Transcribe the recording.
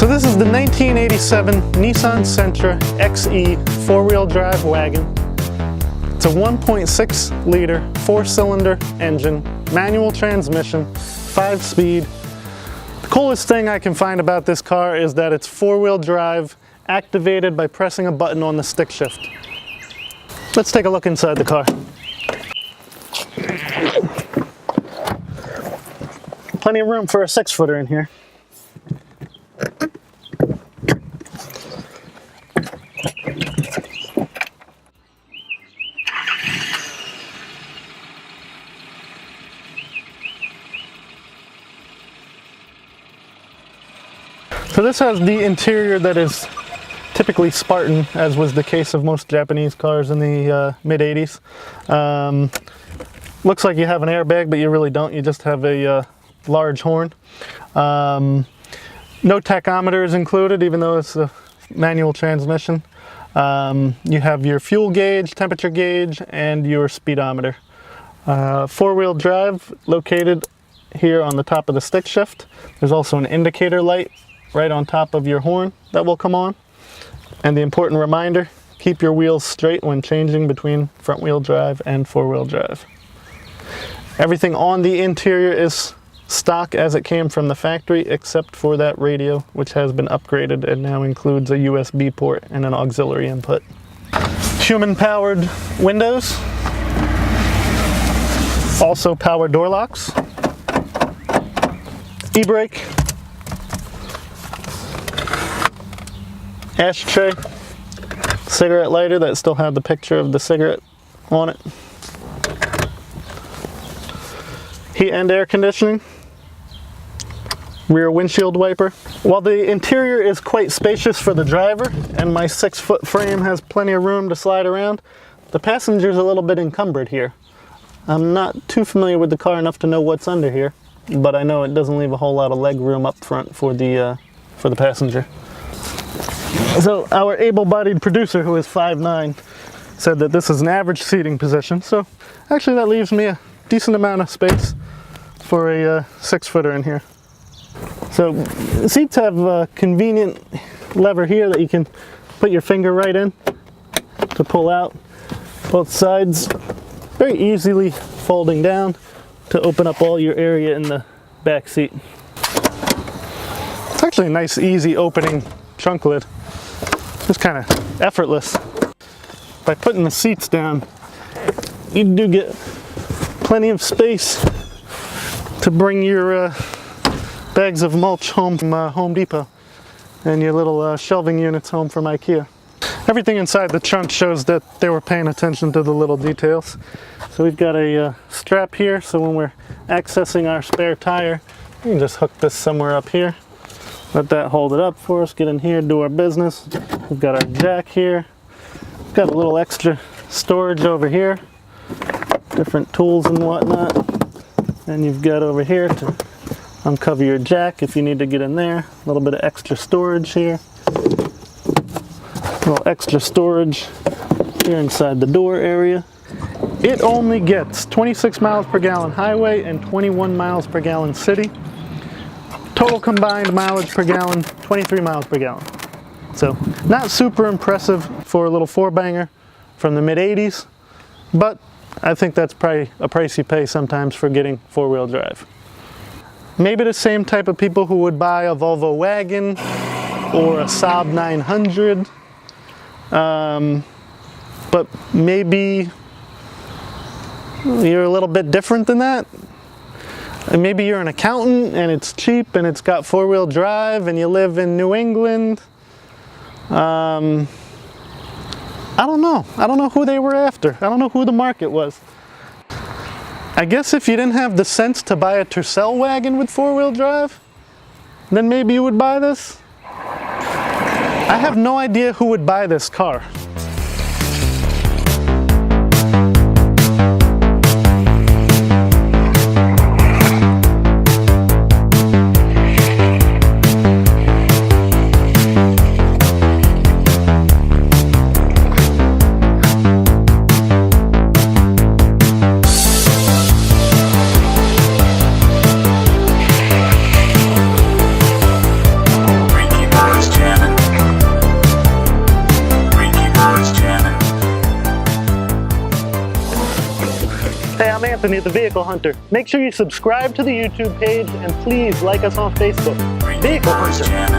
So this is the 1987 Nissan Sentra XE four-wheel drive wagon. It's a 1.6 liter, 4-cylinder engine, manual transmission, 5-speed. The coolest thing I can find about this car is that it's four-wheel drive, activated by pressing a button on the stick shift. Let's take a look inside the car. Plenty of room for a 6-footer in here. So this has the interior that is typically Spartan, as was the case of most Japanese cars in the mid-80s. Looks like you have an airbag, but you really don't. You just have a large horn. No tachometer is included, even though it's a manual transmission. You have your fuel gauge, temperature gauge, and your speedometer. Four-wheel drive located here on the top of the stick shift. There's also an indicator light right on top of your horn that will come on. And the important reminder, keep your wheels straight when changing between front-wheel drive and four-wheel drive. Everything on the interior is stock as it came from the factory, except for that radio, which has been upgraded and now includes a USB port and an auxiliary input. Human-powered windows, also power door locks, e-brake, ashtray, cigarette lighter that still had the picture of the cigarette on it, heat and air conditioning, rear windshield wiper. While the interior is quite spacious for the driver and my 6-foot frame has plenty of room to slide around, the passenger's a little bit encumbered here. I'm not too familiar with the car enough to know what's under here, but I know it doesn't leave a whole lot of leg room up front for the passenger. So our able-bodied producer, who is 5'9", said that this is an average seating position, so actually that leaves me a decent amount of space for a 6-footer in here. So the seats have a convenient lever here that you can put your finger right in to pull out. Both sides very easily folding down to open up all your area in the back seat. It's actually a nice, easy opening trunk lid. Just kind of effortless. By putting the seats down, you do get plenty of space to bring your bags of mulch home from Home Depot and your little shelving units home from IKEA. Everything inside the trunk shows that they were paying attention to the little details. So we've got a strap here, so when we're accessing our spare tire, we can just hook this somewhere up here. Let that hold it up for us, get in here, do our business. We've got our jack here. We've got a little extra storage over here, different tools and whatnot. And you've got over here to uncover your jack if you need to get in there. A little bit of extra storage here. A little extra storage here inside the door area. It only gets 26 miles per gallon highway and 21 miles per gallon city. Total combined mileage per gallon, 23 miles per gallon. So not super impressive for a little 4-banger from the mid-80s, but I think that's probably a price you pay sometimes for getting four-wheel drive. Maybe the same type of people who would buy a Volvo wagon or a Saab 900, but maybe you're a little bit different than that. And maybe you're an accountant and it's cheap and it's got four-wheel drive and you live in New England. I don't know. I don't know who they were after. I don't know who the market was. I guess if you didn't have the sense to buy a Tercel wagon with four-wheel drive, then maybe you would buy this. I have no idea who would buy this car. I'm Anthony, the Vehicle Hunter. Make sure you subscribe to the YouTube page and please like us on Facebook. Vehicle Hunter.